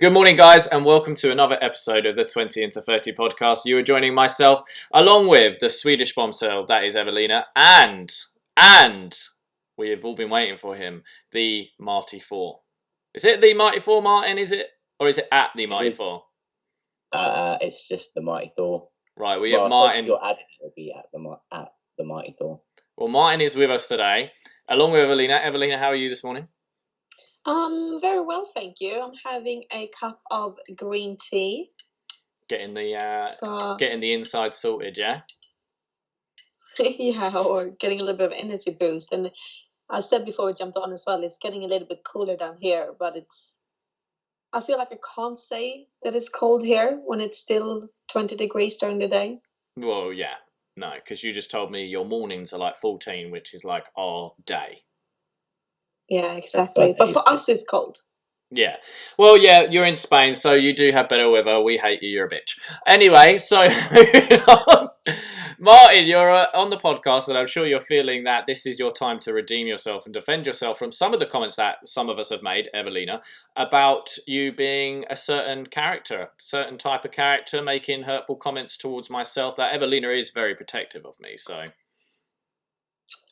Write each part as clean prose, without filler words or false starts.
Good morning, guys, and welcome to another episode of the 20 into 30 podcast. You are joining myself along with the Swedish bombshell, that is Evelina, and we have all been waiting for him, the Marty Four. Is it the Mighty Four, Martin? Is it? Or is it at the Mighty Four? It's just the Mighty Thor. Right, we have Martin. If you're adding it, will be at the Mighty Thor. Well, Martin is with us today, along with Evelina. Evelina, how are you this morning? Very well, thank you. I'm having a cup of green tea. Getting the inside sorted, yeah? Yeah, or getting a little bit of energy boost. And I said before we jumped on as well, it's getting a little bit cooler down here, but I feel like I can't say that it's cold here when it's still 20 degrees during the day. Well, yeah. No, because you just told me your mornings are like 14, which is like our day. Yeah, exactly. But for us, it's cold. Yeah. Well, yeah, you're in Spain, so you do have better weather. We hate you. You're a bitch. Anyway, so Martin, you're on the podcast, and I'm sure you're feeling that this is your time to redeem yourself and defend yourself from some of the comments that some of us have made, Evelina, about you being a certain character, certain type of character, making hurtful comments towards myself. That Evelina is very protective of me, so...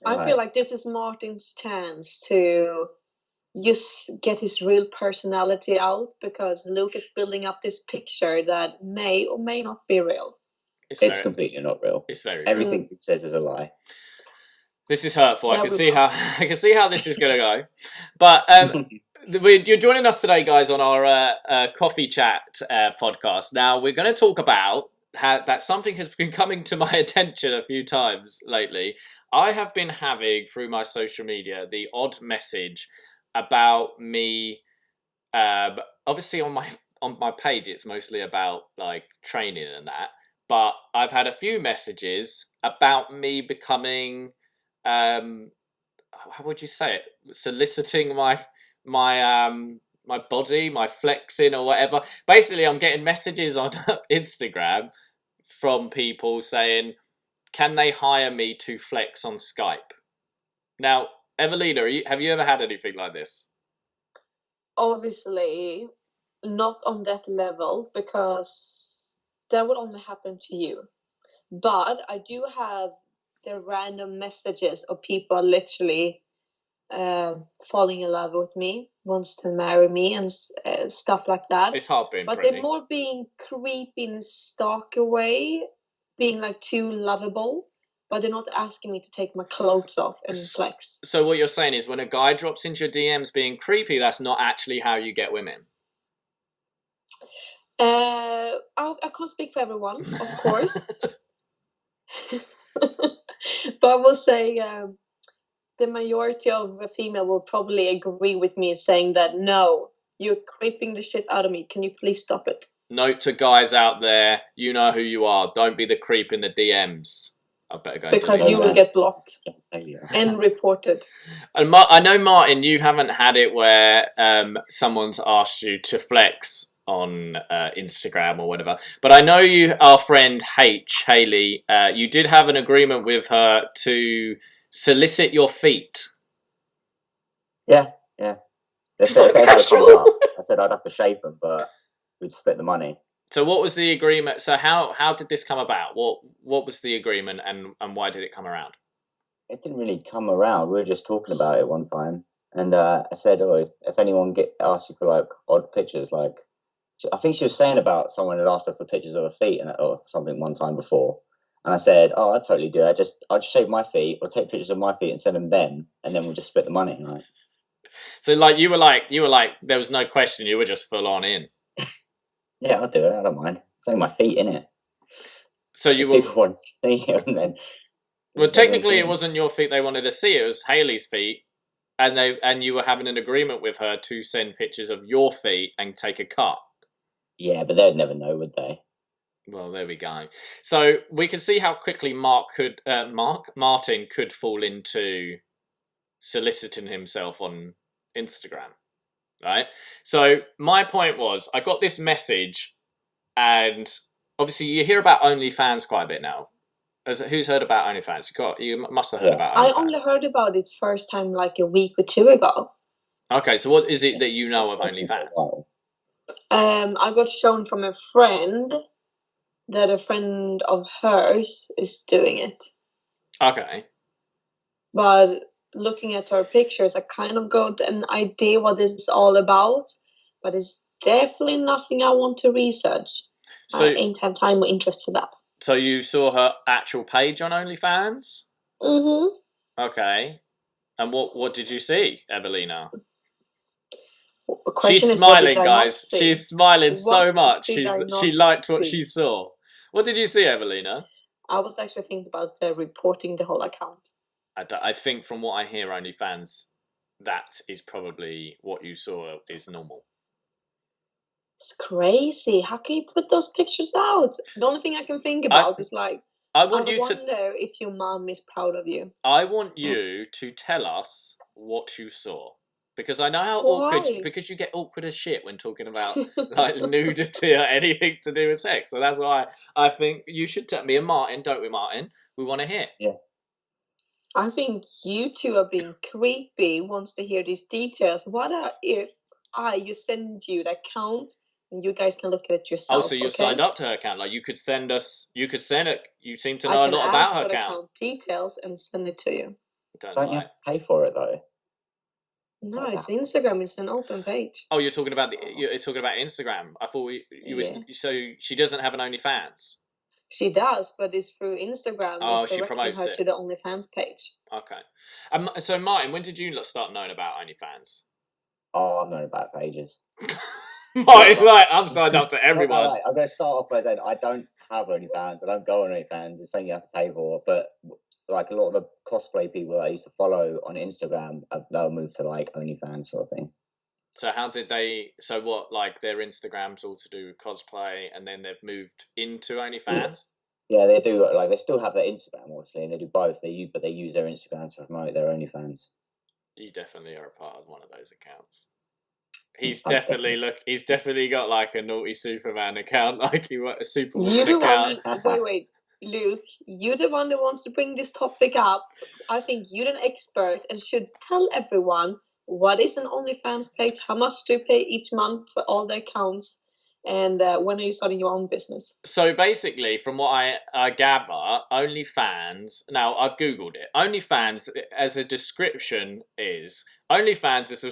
I feel like this is Martin's chance to just get his real personality out, because Luke is building up this picture that may or may not be real. It's completely not real. It's very everything he says is a lie. This is hurtful. Yeah, I can see how this is going to go. But you're joining us today, guys, on our coffee chat podcast. Now we're going to talk about that something has been coming to my attention a few times lately. I have been having, through my social media, the odd message about me. Obviously, on my page, it's mostly about like training and that. But I've had a few messages about me becoming, how would you say it? Soliciting my body, my flexing or whatever. Basically, I'm getting messages on Instagram from people saying, can they hire me to flex on Skype? Now, Evelina, have you ever had anything like this? Obviously, not on that level, because that would only happen to you. But I do have the random messages of people literally falling in love with me, wants to marry me and stuff like that. It's hard being but pretty. They're more being creepy in a stalker way, being like too lovable, but they're not asking me to take my clothes off and flex. So what you're saying is when a guy drops into your DMs being creepy, that's not actually how you get women? I can't speak for everyone, of course. But I will say the majority of the female will probably agree with me saying that, no, you're creeping the shit out of me. Can you please stop it? Note to guys out there, you know who you are. Don't be the creep in the DMs. I better go. Because you will get blocked and reported. And I know, Martin, you haven't had it where someone's asked you to flex on Instagram or whatever. But I know our friend Hayley, you did have an agreement with her to solicit your feet. Yeah. They said I said I'd have to shave them, but we'd split the money. So what was the agreement? So how did this come about? What was the agreement, and why did it come around? It didn't really come around. We were just talking about it one time, and I said, if anyone asks you for like odd pictures, like I think she was saying about someone had asked her for pictures of her feet or something one time before, and I said, I'd totally do that. I'd shave my feet or take pictures of my feet and send them then, and then we'll just split the money. Right? So like you were like there was no question. You were just full on in. Yeah, I'll do it. I don't mind. It's only my feet, innit? So you were... People want to see it, and then... Well, technically, it wasn't your feet they wanted to see. It was Hayley's feet, and you were having an agreement with her to send pictures of your feet and take a cut. Yeah, but they'd never know, would they? Well, there we go. So we can see how quickly Martin could fall into soliciting himself on Instagram. Right. So my point was, I got this message, and obviously you hear about OnlyFans quite a bit now. Who's heard about OnlyFans? You must have heard about OnlyFans. I only heard about it first time like a week or two ago. Okay, so what is it that you know of OnlyFans? I got shown from a friend that a friend of hers is doing it. Okay. But looking at her pictures, I kind of got an idea what this is all about. But it's definitely nothing I want to research. So I ain't have time or interest for that. So you saw her actual page on OnlyFans? Mm-hmm. Okay. And what did you see, Evelina? Question She's is, what did smiling, I not guys. see? She's smiling so What much. did I She not liked what see? she saw. What did you see, Evelina? I was actually thinking about reporting the whole account. I think from what I hear, OnlyFans, that is probably what you saw is normal. It's crazy. How can you put those pictures out? The only thing I can think about is like, I wonder if your mom is proud of you. I want you to tell us what you saw. Because I know how Why? awkward, because you get awkward as shit when talking about like nudity or anything to do with sex. So that's why I think you should tell me and Martin, don't we, Martin? We want to hear. Yeah. I think you two are being creepy, wants to hear these details. What if you send you the account and you guys can look at it yourself? Oh, so you signed up to her account? Like you could send it. You seem to know a lot I about can her ask for the account. account details and send it to you. Don't you have to pay for it though? No, it's Instagram. It's an open page. Oh, you're talking about you're talking about Instagram. I thought so she doesn't have an OnlyFans. She does, but it's through Instagram. Oh, it's she promotes her it to the OnlyFans page. Okay. So Martin, when did you start knowing about OnlyFans? Oh, I've known about it for ages. Martin, like I'm signed up to everyone. No, I'm going to start off by saying I don't have OnlyFans. I don't go on OnlyFans. It's something you have to pay for. But like a lot of the cosplay people I used to follow on Instagram, they'll move to like OnlyFans sort of thing. So how did they? So what? Like their Instagrams all to do with cosplay, and then they've moved into OnlyFans. Yeah, they do. Like they still have their Instagram, obviously, and they do both. They use their Instagrams to promote their OnlyFans. You definitely are a part of one of those accounts. He's definitely got like a naughty Superman account, like he wants a Superwoman account. Wait, Luke, you're the one that wants to bring this topic up. I think you're an expert and should tell everyone what is an OnlyFans page, how much do you pay each month for all the accounts, and when are you starting your own business? So basically, from what I gather, OnlyFans, now I've Googled it, OnlyFans, as a description is, OnlyFans is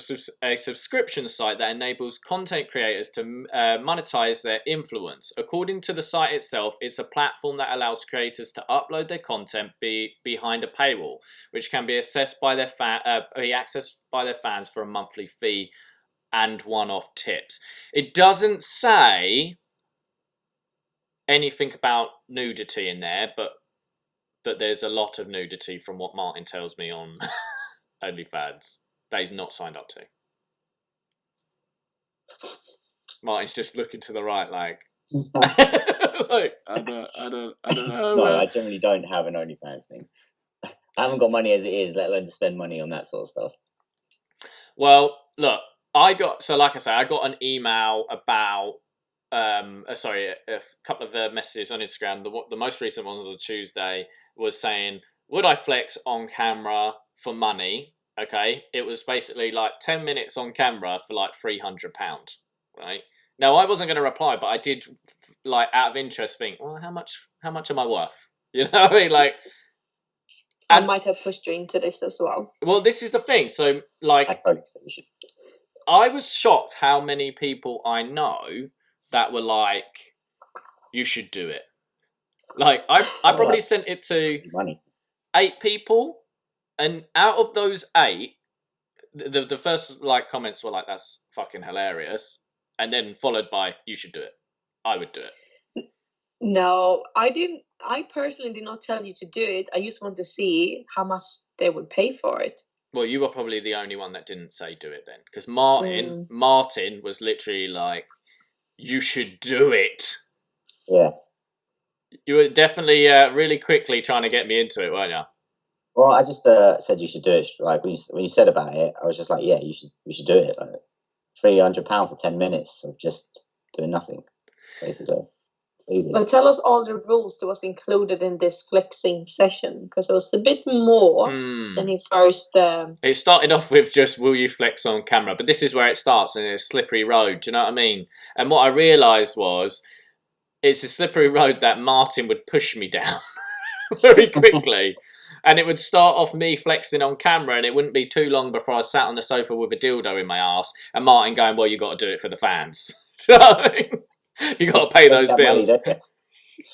a subscription site that enables content creators to monetize their influence. According to the site itself, it's a platform that allows creators to upload their content behind a paywall, which can be accessed by their fans for a monthly fee and one-off tips. It doesn't say anything about nudity in there, but there's a lot of nudity from what Martin tells me on OnlyFans that he's not signed up to. Martin's just looking to the right, like, like I don't know. No, I generally don't have an OnlyFans thing. I haven't got money as it is, let alone to spend money on that sort of stuff. Well, look, I got an email about a couple of messages on Instagram. The most recent one was on Tuesday, was saying, would I flex on camera for money? Okay, it was basically like 10 minutes on camera for like £300, right? Now I wasn't going to reply, but I did, like, out of interest, think, well, how much am I worth? You know what I mean? Like, I might have pushed you into this as well. Well, this is the thing. So, like, I was shocked how many people I know that were like, you should do it. Like, I probably sent it to 8 people, and out of those 8, the first like comments were like, that's fucking hilarious, and then followed by, you should do it. I would do it. No, I didn't. I personally did not tell you to do it. I just wanted to see how much they would pay for it. Well, you were probably the only one that didn't say do it then, because Martin was literally like, you should do it. Yeah. You were definitely really quickly trying to get me into it, weren't you? Well, I just said you should do it. Like when you said about it, I was just like, yeah, you should do it. Like £300 for 10 minutes of just doing nothing, basically. Easy. But tell us all the rules that was included in this flexing session, because it was a bit more than he first. It started off with just, will you flex on camera? But this is where it starts, and it's a slippery road. Do you know what I mean? And what I realised was, it's a slippery road that Martin would push me down very quickly. And it would start off me flexing on camera, and it wouldn't be too long before I sat on the sofa with a dildo in my ass, and Martin going, well, you got to do it for the fans. Do you know what I mean? You got to pay those bills. You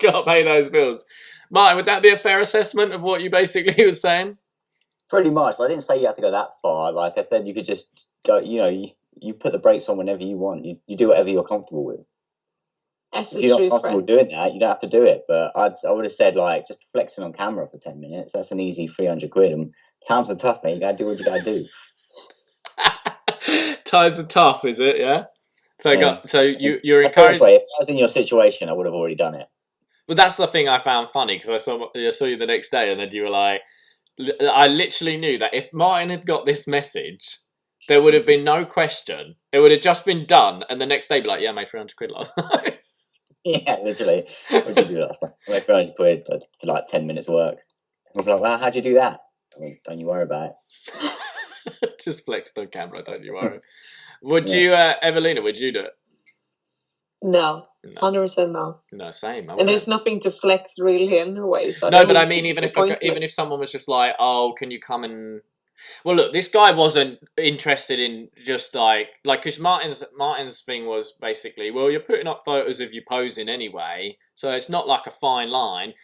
got to pay those bills. Martin, would that be a fair assessment of what you basically were saying? Pretty much, but I didn't say you have to go that far. Like I said, you could just go, you put the brakes on whenever you want. You do whatever you're comfortable with. As if you're not comfortable doing that, you don't have to do it. But I would have said, like, just flexing on camera for 10 minutes. That's an easy 300 quid. And times are tough, mate. You got to do what you got to do. Times are tough, is it? Yeah. So, Yeah. You're encouraged. Way, if I was in your situation, I would have already done it. Well, that's the thing I found funny, because I saw you the next day, and then you were like, I literally knew that if Martin had got this message, there would have been no question. It would have just been done, and the next day be like, yeah, I made 300 quid last night. Yeah, literally. What did you do last night? I made 300 quid for like 10 minutes work. I was like, well, how'd you do that? I mean, don't you worry about it. Just flexed on camera, don't you worry. Would you, Evelina, would you do it? No, 100% no. No, same. And there's nothing to flex really anyway. So no, but I mean, even if someone was just like, oh, can you come and... Well, look, this guy wasn't interested in just like because Martin's thing was basically, well, you're putting up photos of you posing anyway, so it's not like a fine line.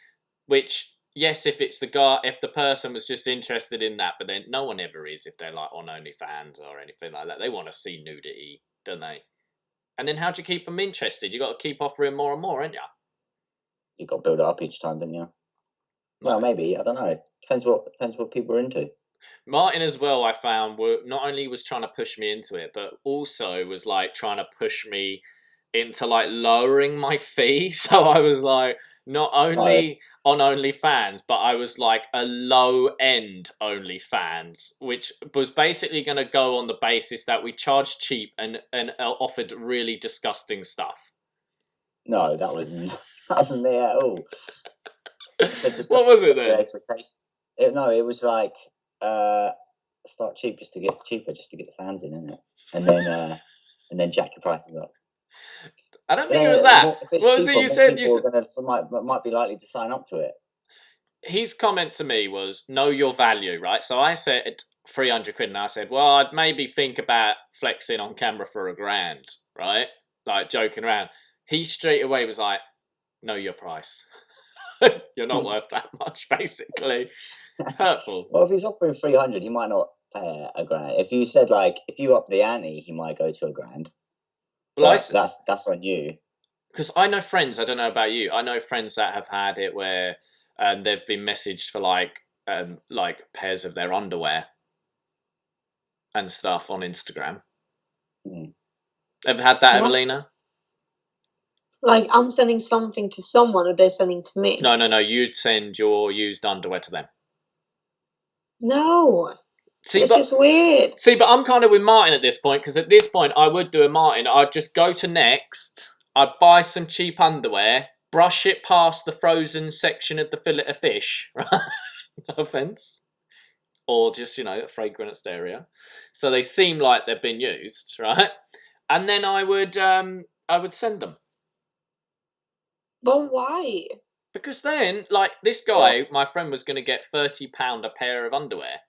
Which, yes, if the person was just interested in that, but then no one ever is if they're like on OnlyFans or anything like that. They want to see nudity, don't they? And then how do you keep them interested? You got to keep offering more and more, ain't you? You got to build it up each time, don't you? Well, maybe, I don't know. Depends what people are into. Martin as well, I found, not only was trying to push me into it, but also was like trying to push me into like lowering my fee. So I was like not only on OnlyFans, but I was like a low end OnlyFans, which was basically going to go on the basis that we charged cheap and offered really disgusting stuff. No, that wasn't me at all. What was it then? It was like start cheap just to get the fans in, isn't it? And then jack your prices up. I don't think it was that. What was it you said? Might be likely to sign up to it. His comment to me was, know your value, right? So I said 300 quid, and I said, well, I'd maybe think about flexing on camera for $1,000, right? Like joking around. He straight away was like, know your price. You're not worth that much, basically. Hurtful. Well, if he's offering 300, he might not pay $1,000. If you said if you up the ante, he might go to $1,000. Well, that's on you. Because I know friends. I don't know about you. I know friends that have had it where they've been messaged for like pairs of their underwear and stuff on Instagram. Ever had that, Evelina? Like I'm sending something to someone, or they're sending to me? No. You'd send your used underwear to them. No. It's just weird. See, but I'm kind of with Martin at this point, because at this point I would do a Martin. I'd just go to Next, I'd buy some cheap underwear, brush it past the frozen section of the fillet of fish, right? No offence. Or just, a fragrance area. So they seem like they've been used, right? And then I would send them. But why? Because then, this guy, my friend, was going to get £30 a pair of underwear.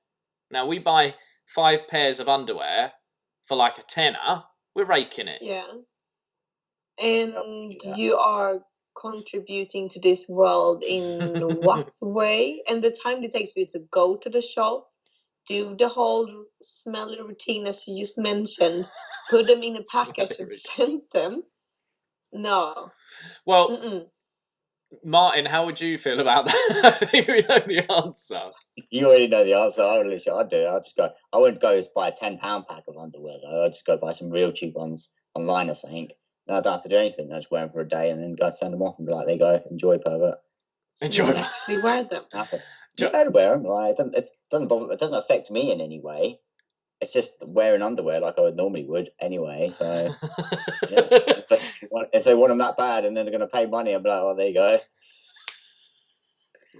Now, we buy 5 pairs of underwear for like a tenner. We're raking it. Yeah. And you are contributing to this world in what way? And the time it takes for you to go to the shop, do the whole smelly routine as you just mentioned, put them in a package and send them. No. Well, Martin, how would you feel about that? You know the answer. You already know the answer. I'd do it. I wouldn't go buy a £10 pack of underwear though. I'd just go buy some real cheap ones online or something. And I don't have to do anything. I just wear them for a day and then go send them off and be like, there you go, enjoy, pervert. Enjoy. Actually wear them. You don't wear them. It doesn't affect me in any way. it's just wearing underwear like I normally would anyway. So yeah, if they want them that bad and then they're going to pay money, I'm like, well, there you go.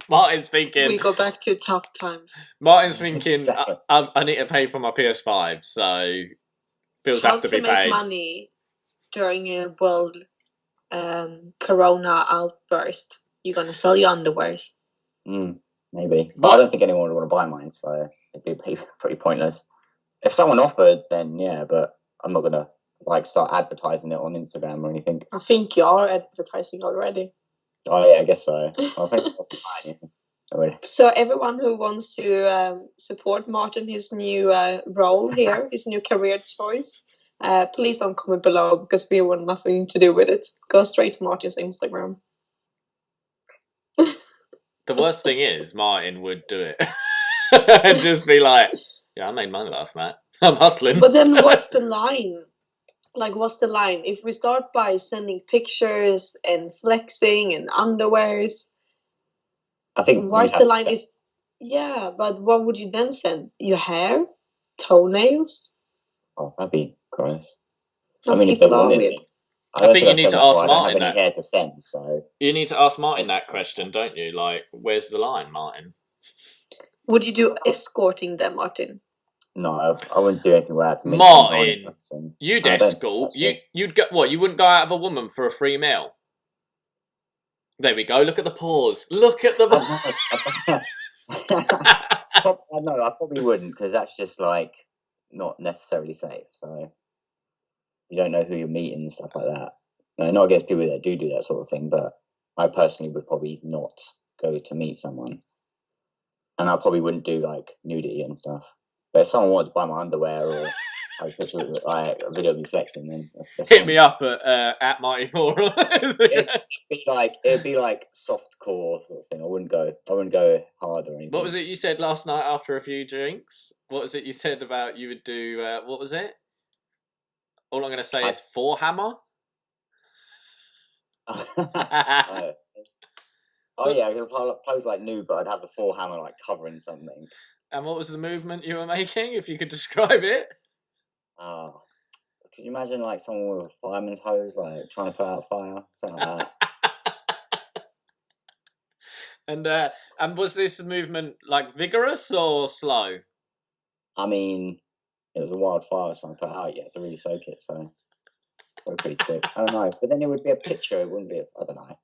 Martin's thinking. We go back to tough times. Martin's thinking. Exactly. I need to pay for my PS5, so bills have to be make paid. Money during a world corona outburst. You're gonna sell your underwears. Maybe, but I don't think anyone would want to buy mine, so it'd be pretty pointless. If someone offered, then yeah, but I'm not gonna like start advertising it on Instagram or anything. I think you are advertising already. Oh yeah, I guess so. I think that's fine. So everyone who wants to support Martin, his new role here, his new career choice, please don't comment below because we want nothing to do with it. Go straight to Martin's Instagram. The worst thing is, Martin would do it and just be like, "Yeah, I made money last night. I'm hustling." But then, what's the line? Like, what's the line? If we start by sending pictures and flexing and underwears, I think where's the line? Is but what would you then send? Your hair, toenails? Oh, that'd be gross. I mean, if they wanted it. I think you need to ask Martin that. Hair to send, so you need to ask Martin that question, don't you? Like, where's the line, Martin? Would you do escorting them, Martin? No, I wouldn't do anything like that. Martin, you'd escort. You'd go what? You wouldn't go out of a woman for a free meal. There we go. Look at the pause. Look at the. No, I probably wouldn't because that's just like not necessarily safe. So you don't know who you're meeting and stuff like that. No, not against people that do that sort of thing, but I personally would probably not go to meet someone, and I probably wouldn't do like nudity and stuff. But if someone wanted to buy my underwear or a picture of like a video of me flexing, then that's hit me up at Mighty Moore. It'd be like softcore sort of thing. I wouldn't go hard or anything. What was it you said last night after a few drinks? What was it you said about you would do? What was it? All I'm going to say is forehammer. Oh yeah, I could pose like nude, but I'd have the forehammer like covering something. And what was the movement you were making? If you could describe it. Oh, could you imagine like someone with a fireman's hose, like trying to put out fire, something like that? And was this movement like vigorous or slow? I mean, it was a wildfire trying to put out. You had to really soak it, so pretty quick. I don't know, but then it would be a picture. It wouldn't be. I don't know.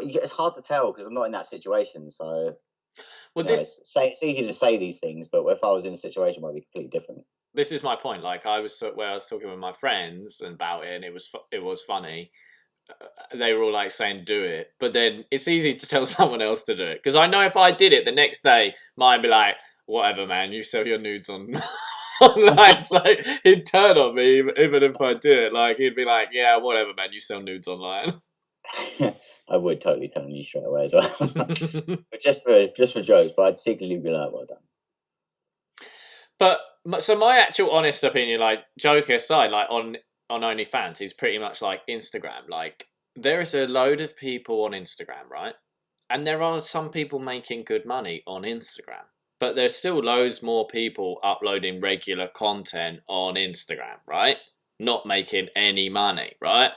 It's hard to tell because I'm not in that situation. So, well, it's easy to say these things, but if I was in a situation, it might be completely different. This is my point. Like I was talking with my friends about it, and it was funny. They were all like saying, "Do it," but then it's easy to tell someone else to do it because I know if I did it the next day, mine be like, "Whatever, man, you sell your nudes on." Online, so he'd turn on me even if I did it. Like he'd be like, "Yeah, whatever, man, you sell nudes online." I would totally turn on you straight away as well, but just for jokes. But I'd secretly be like, "Well done." But so my actual honest opinion, like joke aside, like on OnlyFans is pretty much like Instagram. Like there is a load of people on Instagram, right? And there are some people making good money on Instagram. But there's still loads more people uploading regular content on Instagram, right? Not making any money, right?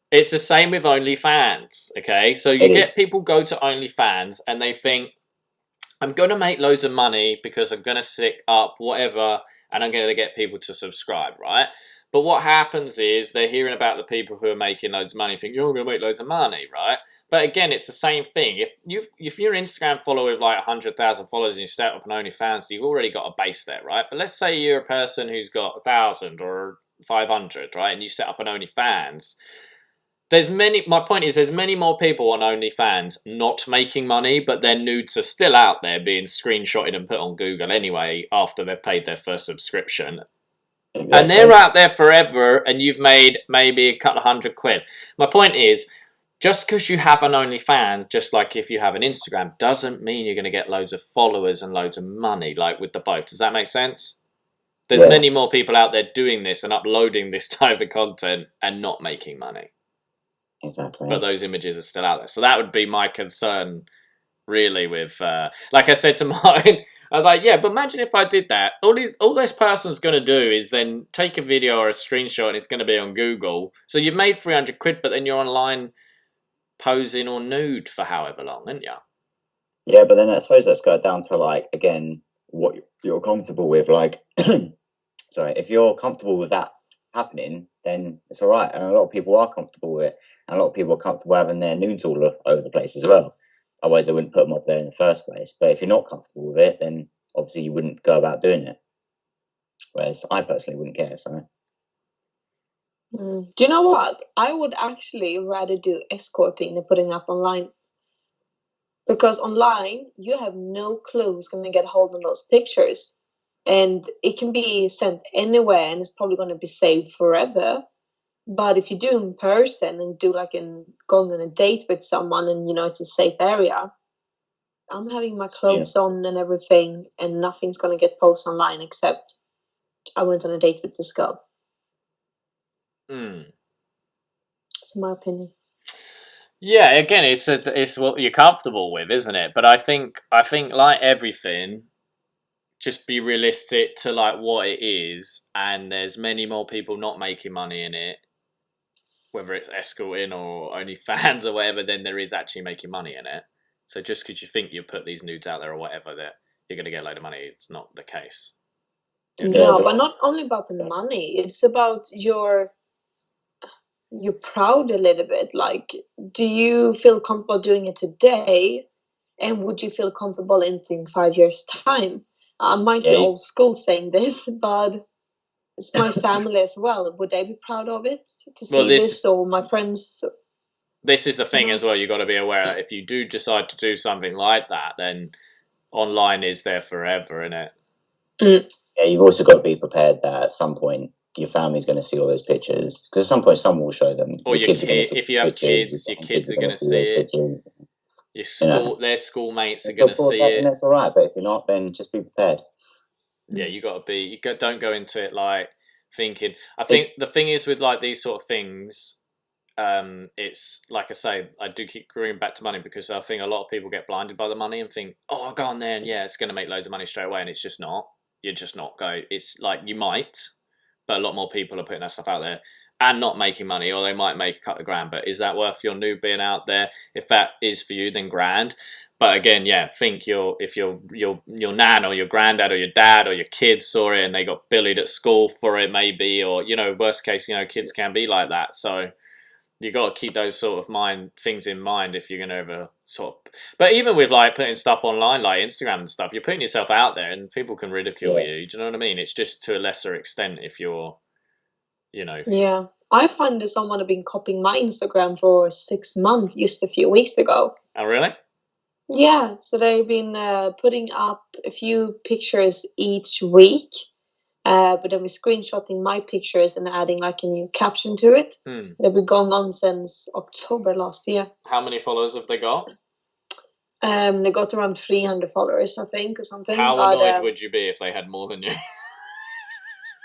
It's the same with OnlyFans, okay? So you get people go to OnlyFans and they think, I'm going to make loads of money because I'm going to stick up whatever and I'm going to get people to subscribe, right? But what happens is they're hearing about the people who are making loads of money, think you're going to make loads of money, right? But again, it's the same thing. If you're an Instagram follower with like 100,000 followers and you start up an OnlyFans, you've already got a base there, right? But let's say you're a person who's got 1,000 or 500, right? And you set up an OnlyFans. My point is there's many more people on OnlyFans not making money, but their nudes are still out there being screenshotted and put on Google anyway after they've paid their first subscription. Exactly. And they're out there forever and you've made maybe a couple of £100. My point is, just because you have an OnlyFans, just like if you have an Instagram, doesn't mean you're going to get loads of followers and loads of money, like with the both. Does that make sense? There's many more people out there doing this and uploading this type of content and not making money. Exactly. But those images are still out there. So that would be my concern really. With like I said to Martin, I was like, yeah, but imagine if I did that. All this person's going to do is then take a video or a screenshot, and it's going to be on Google. So you've made 300 quid, but then you're online posing or nude for however long, aren't you? Yeah, but then I suppose that's got down to, like, again, what you're comfortable with. Like, sorry, if you're comfortable with that happening, then it's all right. And a lot of people are comfortable with it. And a lot of people are comfortable having their nudes all over the place as well. Otherwise, they wouldn't put them up there in the first place. But if you're not comfortable with it, then obviously you wouldn't go about doing it. Whereas I personally wouldn't care. So, Do you know what? I would actually rather do escorting than putting up online. Because online, you have no clue who's going to get hold of those pictures. And it can be sent anywhere, and it's probably going to be saved forever. But if you do in person and do like going on a date with someone, and it's a safe area, I'm having my clothes on and everything, and nothing's going to get posted online except I went on a date with this girl. That's my opinion. Yeah, again, it's what you're comfortable with, isn't it? But I think like everything, just be realistic to like what it is, and there's many more people not making money in it, whether it's escorting or OnlyFans or whatever, than there is actually making money in it. So just because you think you put these nudes out there or whatever, that you're going to get a load of money, it's not the case. No, but not only about the money. It's about you're proud a little bit. Like, do you feel comfortable doing it today? And would you feel comfortable in 5 years' time? I might be old school saying this, but it's my family as well. Would they be proud of it to see this, or my friends? This is the thing as well. You've got to be aware that if you do decide to do something like that, then online is there forever, innit? Yeah, you've also got to be prepared that at some point your family's going to see all those pictures, because at some point someone will show them. Or your kid, if you have kids, your kids are going to see it. Your school, their schoolmates are going to see it. That's all right, but if you're not, then just be prepared. Yeah, you got to be. Don't go into it like thinking. I think the thing is with like these sort of things, it's like I say, I do keep going back to money, because I think a lot of people get blinded by the money and think, oh, I'll go on there and yeah, it's going to make loads of money straight away, and it's just not. You're just not go. It's like you might, but a lot more people are putting that stuff out there and not making money, or they might make a couple of grand. But is that worth your nude being out there? If that is for you, then grand. But again, yeah, think if your nan or your granddad or your dad or your kids saw it and they got bullied at school for it, maybe, or worst case, kids can be like that. So you got to keep those sort of things in mind if you're going to ever sort of. But even with like putting stuff online, like Instagram and stuff, you're putting yourself out there, and people can ridicule you. Do you know what I mean? It's just to a lesser extent if you're, Yeah, I find that someone have been copying my Instagram for 6 months, just a few weeks ago. Oh, really? Yeah, so they've been putting up a few pictures each week, but then we're screenshotting my pictures and adding like a new caption to it. They've been going on since October last year. How many followers have they got? They got around 300 followers, I think, or something. How annoyed would you be if they had more than you?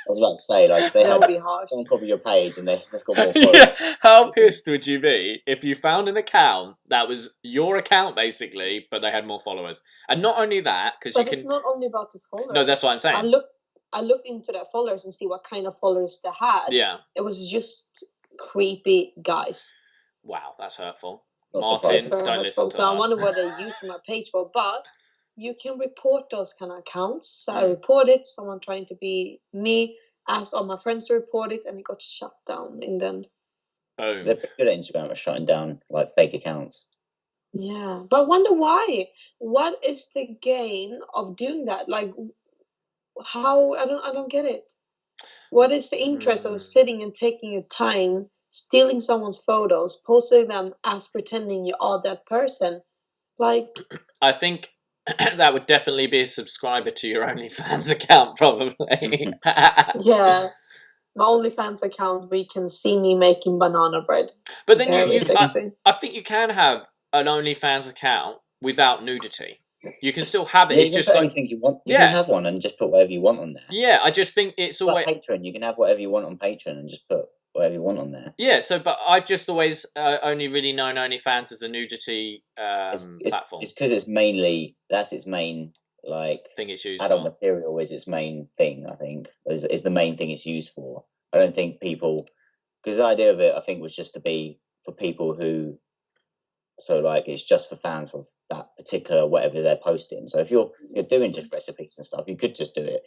I was about to say, like, they that would be harsh. Someone copy your page and they've got more followers. Yeah. How pissed would you be if you found an account that was your account basically, but they had more followers? And not only that, because you can. But it's not only about the followers. No, that's what I'm saying. I looked into their followers and see what kind of followers they had. Yeah. It was just creepy guys. Wow, that's hurtful. Martin, don't listen to that. So I wonder what they're using my page for, but you can report those kind of accounts. So I reported someone trying to be me, asked all my friends to report it, and it got shut down in the end. Boom. They're pretty good at Instagram at shutting down like fake accounts. Yeah, but I wonder why. What is the gain of doing that? Like, how? I don't get it. What is the interest of sitting and taking your time, stealing someone's photos, posting them as pretending you are that person? Like, I think that would definitely be a subscriber to your OnlyFans account, probably. Yeah, my OnlyFans account, we can see me making banana bread. But then I think you can have an OnlyFans account without nudity. You can still have it. Yeah, it's you can just put like anything you want. You can have one and just put whatever you want on there. Yeah, I just think it's always Patreon. You can have whatever you want on Patreon and just put whatever you want on there. Yeah, so but I've just always only really known OnlyFans as a nudity platform. It's because it's mainly that's its main like thing it's used adult for. material is its main thing. I think is the main thing it's used for. I don't think people because the idea of it I think was just to be for people who so like it's just for fans of that particular whatever they're posting. So if you're doing just recipes and stuff, you could just do it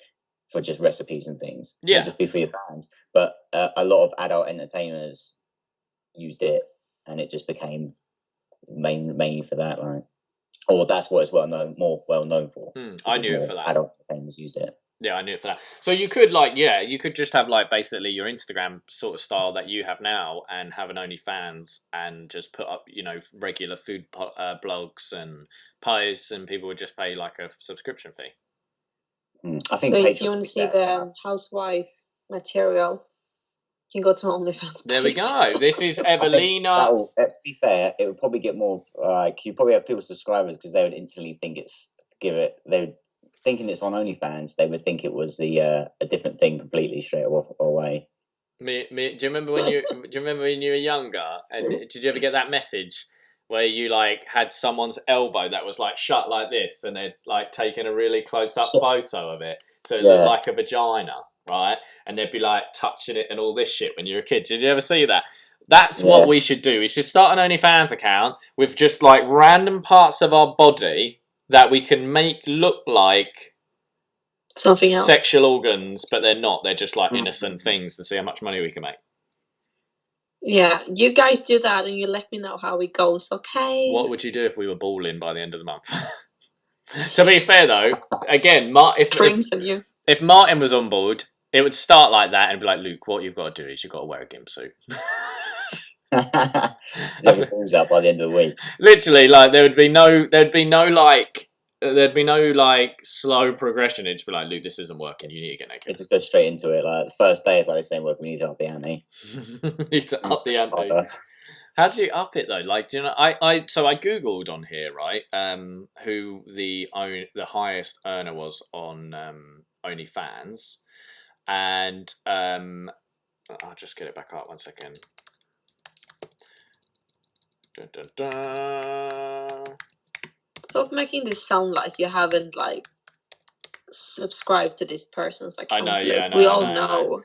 for just recipes and things. Yeah, it'd just be for your fans. But a lot of adult entertainers used it, and it just became mainly for that, right? Or that's what it's more well known for. I knew it for that. Adult entertainers used it. Yeah, I knew it for that. So you could you could just have like basically your Instagram sort of style that you have now, and have an OnlyFans, and just put up regular food blogs and posts, and people would just pay like a subscription fee. I think so if you want to see the housewife material, you can go to OnlyFans. There we go. This is Evelina. To be fair, it would probably get more like you probably have people subscribers because they would instantly think thinking it's on OnlyFans, they would think it was a different thing completely straight away. Do you remember when you were younger? And did you ever get that message where you like had someone's elbow that was like shut like this, and they'd like taken a really close up photo of it, so it looked like a vagina, right? And they'd be like touching it and all this shit when you were a kid. Did you ever see that? That's what we should do. We should start an OnlyFans account with just like random parts of our body that we can make look like something else, sexual organs, but they're not. They're just like innocent things, to see how much money we can make. Yeah, you guys do that, and you let me know how it goes, okay? What would you do if we were balling by the end of the month? To be fair, though, again, if Martin was on board, it would start like that and be like, Luke, what you've got to do is you've got to wear a gimp suit. Never falls out by the end of the week. Literally, like there'd be no slow progression. It'd be like, Luke, this isn't working. You need to get naked. It just goes straight into it. Like the first day is like this ain't working. We need to up the ante. Need to up the ante. How do you up it though? Like, do you know? I googled on here, right? Who the highest earner was on OnlyFans, and I'll just get it back up 1 second. Dun, dun, dun. Stop making this sound like you haven't like subscribed to this person's account. I know. We all know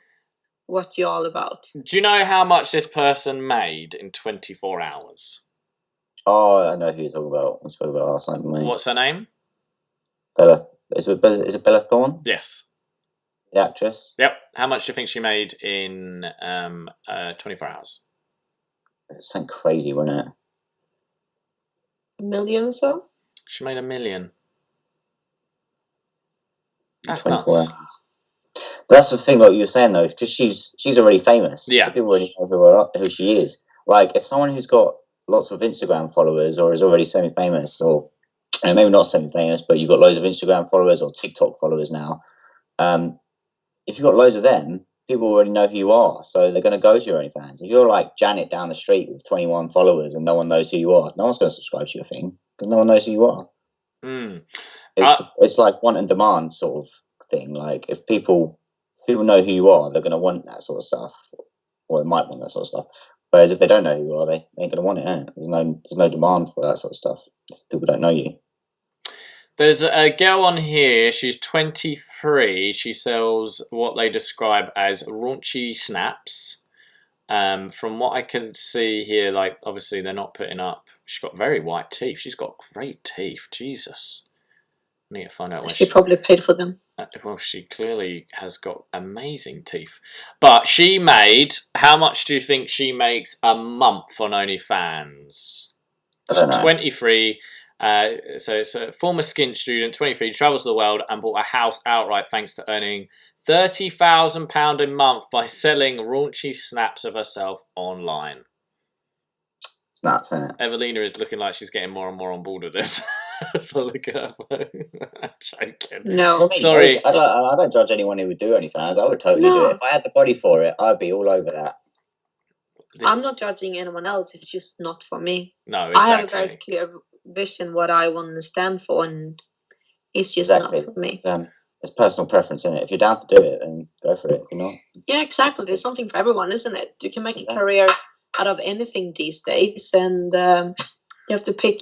what you're all about. Do you know how much this person made in 24 hours? Oh, I know who you're talking about. We spoke about last night. What's her name? Bella. Is it Bella Thorne? Yes. The actress? Yep. How much do you think she made in 24 hours? It sounded crazy, wasn't it? $1 million or so? She made $1 million. That's nuts. That's the thing, what you were saying though, because she's already famous. Yeah. So people already know who she is. Like if someone who's got lots of Instagram followers or is already semi-famous, or maybe not semi-famous, but you've got loads of Instagram followers or TikTok followers now. If you've got loads of them, people already know who you are, so they're going to go to your OnlyFans. If you're like Janet down the street with 21 followers and no one knows who you are, no one's going to subscribe to your thing because no one knows who you are. It's like want and demand sort of thing. Like if people know who you are, they're going to want that sort of stuff, or they might want that sort of stuff. Whereas if they don't know who you are, they ain't going to want it. There's no demand for that sort of stuff if people don't know you. There's a girl on here, she's 23, she sells what they describe as raunchy snaps. From what I can see here, like obviously they're not putting up, she's got very white teeth, she's got great teeth, Jesus. I need to find out where she probably paid for them. Well, she clearly has got amazing teeth. But she made, how much do you think she makes a month on OnlyFans? I don't know. 23. So it's a former skint student, 23, travels the world and bought a house outright thanks to earning £30,000 a month by selling raunchy snaps of herself online. It's nuts, isn't it? Evelina is looking like she's getting more and more on board with this. So look at her phone. I'm joking. No, sorry. I don't judge anyone who would do OnlyFans. I would totally do it. If I had the body for it, I'd be all over that. I'm not judging anyone else. It's just not for me. No, exactly. I have a very clear vision what I want to stand for, and it's just not for me. It's personal preference, isn't it? If you're down to do it, then go for it. If you're not, Yeah, exactly. There's something for everyone, isn't it? You can make a Yeah. career out of anything these days, and you have to pick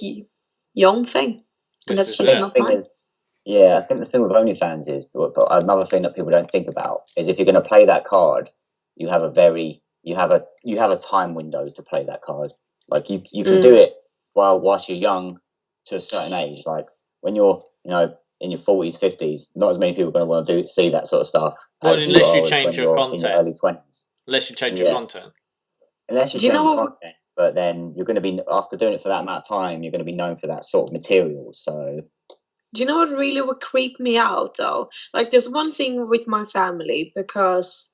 your own thing, and This that's is just it. not Thing mine. is, yeah, I think the thing with OnlyFans is, but another thing that people don't think about is if you're going to play that card, you have a time window to play that card. Like you can do it whilst you're young to a certain age. Like when you're in your 40s, 50s, not as many people are going to want to see that sort of stuff Well, as unless you are change when your you're in your content. early 20s. Unless you change your Yeah. content. Unless you Do you change know your what- content, but then you're going to be, after doing it for that amount of time, you're going to be known for that sort of material. So Do you know what really would creep me out though? Like, there's one thing with my family, because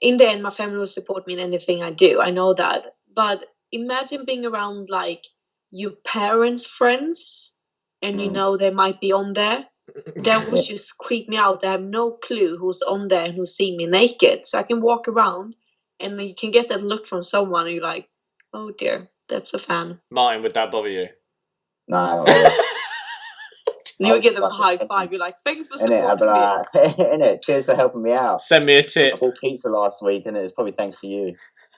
in the end, my family will support me in anything I do. I know that. But imagine being around like your parents' friends, and you know they might be on there. That would just creep me out. I have no clue who's on there and who's seeing me naked. So I can walk around, and you can get that look from someone, and you're like, "Oh dear, that's a fan." Martin, would that bother you? no, not really. You would get them a Like high attention. five. You're like, "Thanks for Innit? I'd be supporting me." like, innit? Cheers for helping me out. Send me a I tip. bought pizza last week, and it's probably thanks to you.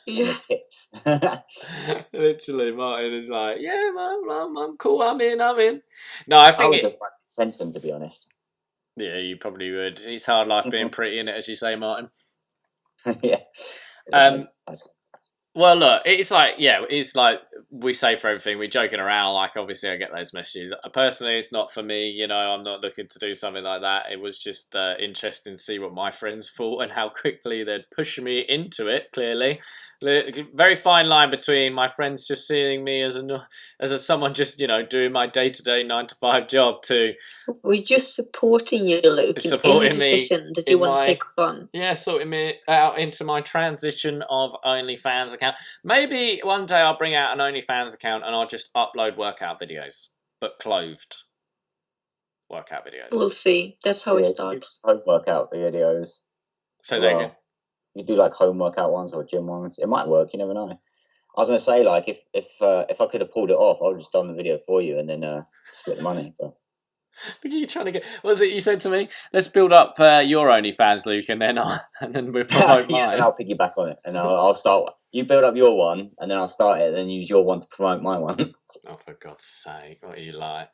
Yeah. Tips. Literally, Martin is like, yeah, man, I'm cool. I'm in. No, I I think would it. just like attention, to be honest. Yeah, you probably would. It's hard life being pretty in it, as you say, Martin. Yeah. That's- Well, look, it's like we say for everything, we're joking around. Like, obviously, I get those messages. Personally, it's not for me. You know, I'm not looking to do something like that. It was just interesting to see what my friends thought and how quickly they'd push me into it. Clearly, very fine line between my friends just seeing me as someone just doing my day-to-day 9 to 5 job to We're just supporting you, Luke, in supporting any me decision that you in want my- to take on. Yeah, sorting me out into my transition of OnlyFans account. Maybe one day I'll bring out an OnlyFans account and I'll just upload workout videos, but clothed workout videos. We'll see. That's how it yeah, starts. home workout videos. Say as that well. again. You do like home workout ones or gym ones. It might work. You never know. I was going to say, like, if I could have pulled it off, I would have just done the video for you and then split the money. But What are you trying to get? What was it you said to me? Let's build up your OnlyFans, Luke, and then we'll promote yeah, mine. then I'll piggyback on it, and I'll start. You build up your one, and then I'll start it, and then use your one to promote my one. Oh, for God's sake, what are you like?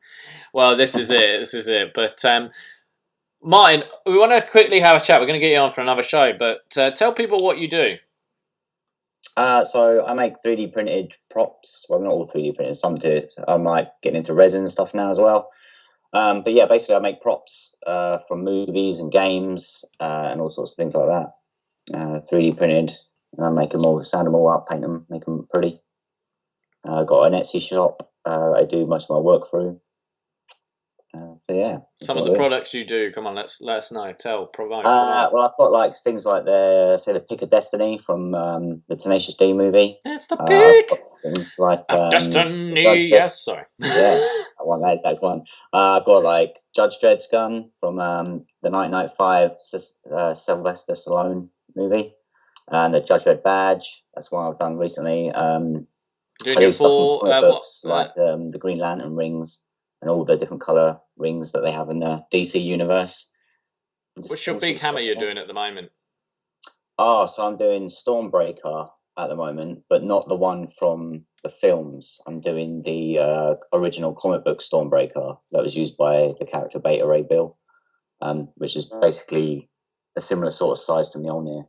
Well, this is it. This is it. But Martin, we want to quickly have a chat. We're going to get you on for another show, but tell people what you do. So I make 3D printed props. Well, not all 3D printed. Some do. I'm like getting into resin stuff now as well. But yeah, basically I make props from movies and games and all sorts of things like that. 3D printed, and I make them all, sand them all up, paint them, make them pretty. Got an Etsy shop. I do most of my work through. So yeah. Some of the products you do. Come on, let us know. Provide. Well, I've got like things like the Pick of Destiny from the Tenacious D movie. It's the pick things like of Destiny. Yes, sorry. Yeah, I want that exact one. I've got like Judge Dredd's gun from the 1995 Sylvester Stallone movie, and the Judge Dredd badge. That's one I've done recently. Doing I your do stuff full from comic books, like the Green Lantern rings and all the different color rings that they have in the DC universe. What's your big hammer you're doing at the moment? Oh, so I'm doing Stormbreaker at the moment, but not the one from the films. I'm doing the original comic book Stormbreaker that was used by the character Beta Ray Bill, which is basically a similar sort of size to Mjolnir.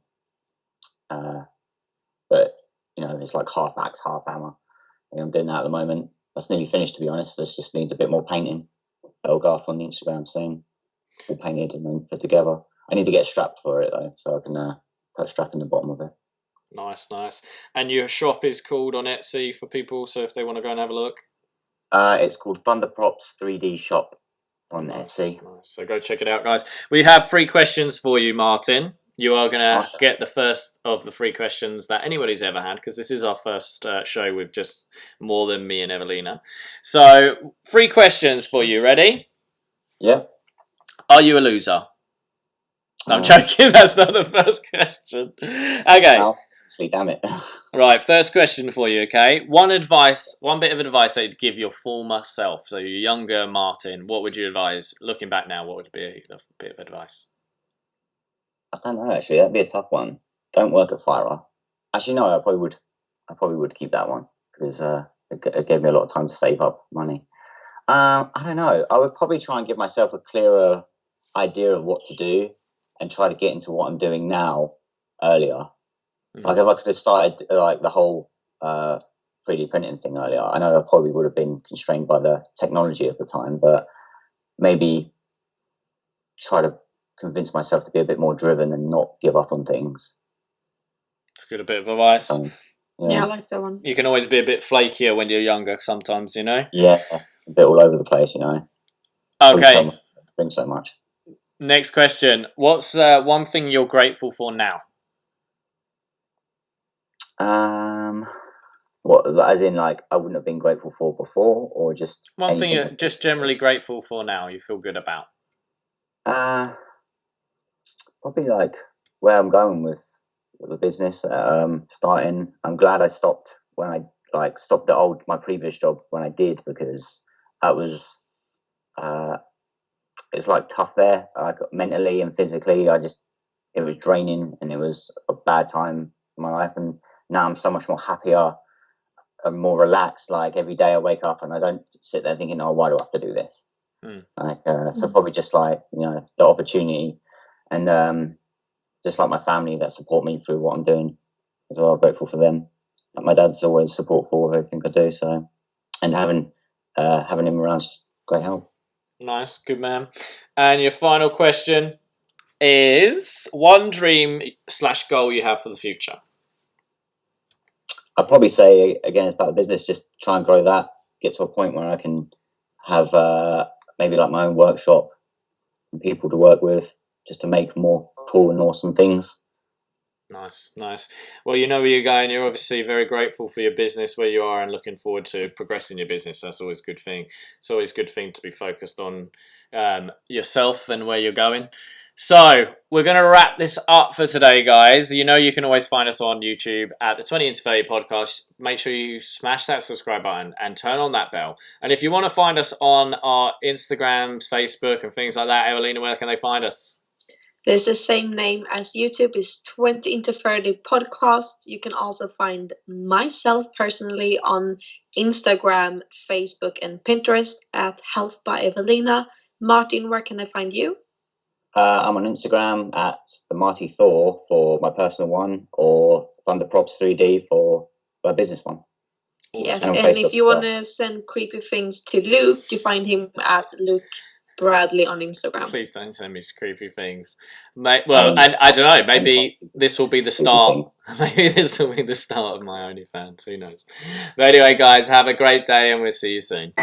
But, it's like half axe, half hammer. And I'm doing that at the moment. That's nearly finished, to be honest. This just needs a bit more painting. Elgarth on the Instagram saying all painted and then put together. I need to get a strap for it, though, so I can put a strap in the bottom of it. Nice. And your shop is called on Etsy for people, so if they want to go and have a look. It's called Thunder Props 3D Shop on Etsy. Nice. So go check it out, guys. We have 3 questions for you, Martin. You are going to get the first of the 3 questions that anybody's ever had, because this is our first show with just more than me and Evelina. So 3 questions for you. Ready? Yeah. Are you a loser? No, I'm joking. That's not the first question. Okay. No, damn it. Right, first question for you, okay? One bit of advice that you'd give your former self, so your younger Martin, what would you advise? Looking back now, what would be a bit of advice? I don't know. Actually, that'd be a tough one. Don't work at Fira. Actually, no. I probably would. I probably would keep that one because it gave me a lot of time to save up money. I don't know. I would probably try and give myself a clearer idea of what to do and try to get into what I'm doing now earlier. Like if I could have started like the whole 3D printing thing earlier, I know I probably would have been constrained by the technology at the time, but maybe try to convince myself to be a bit more driven and not give up on things. It's good, a bit of advice. Yeah, I like that one. You can always be a bit flakier when you're younger sometimes, you know? Yeah, a bit all over the place, you know? Okay. Bring so much. Next question. What's one thing you're grateful for now? What, as in like I wouldn't have been grateful for before, or just one thing you're just generally grateful for now, you feel good about? Probably like where I'm going with the business. Starting, I'm glad I stopped when I stopped my previous job when I did, because that was it's like tough there, like mentally and physically. It was draining and it was a bad time in my life, and now I'm so much more happier and more relaxed. Like every day I wake up and I don't sit there thinking, oh, why do I have to do this? So probably just like, you know, the opportunity, and just like my family that support me through what I'm doing as well. I'm grateful for them. Like my dad's always supportful of everything I do, so, and having him around is just great help. Nice, good man. And your final question is one dream / goal you have for the future? I'd probably say, again, it's about the business, just try and grow that, get to a point where I can have maybe like my own workshop and people to work with, just to make more cool and awesome things. Nice. Well, you know where you're going. You're obviously very grateful for your business where you are and looking forward to progressing your business. That's always a good thing. It's always a good thing to be focused on yourself and where you're going. So we're going to wrap this up for today, guys. You know you can always find us on YouTube at the 20 into 30 podcast. Make sure you smash that subscribe button and turn on that bell. And if you want to find us on our Instagrams, Facebook and things like that, Evelina, where can they find us? There's the same name as YouTube, is 20 into 30 podcast. You can also find myself personally on Instagram, Facebook, and Pinterest at Health by Evelina. Martin, where can I find you? I'm on Instagram at the Marty Thor for my personal one, or Thunderprops 3D for my business one. Yes, and if you want to send creepy things to Luke, you find him at Luke Bradley on Instagram. Please don't send me creepy things. Well, and I don't know, maybe this will be the start. Maybe this will be the start of my OnlyFans. Who knows? But anyway, guys, have a great day and we'll see you soon.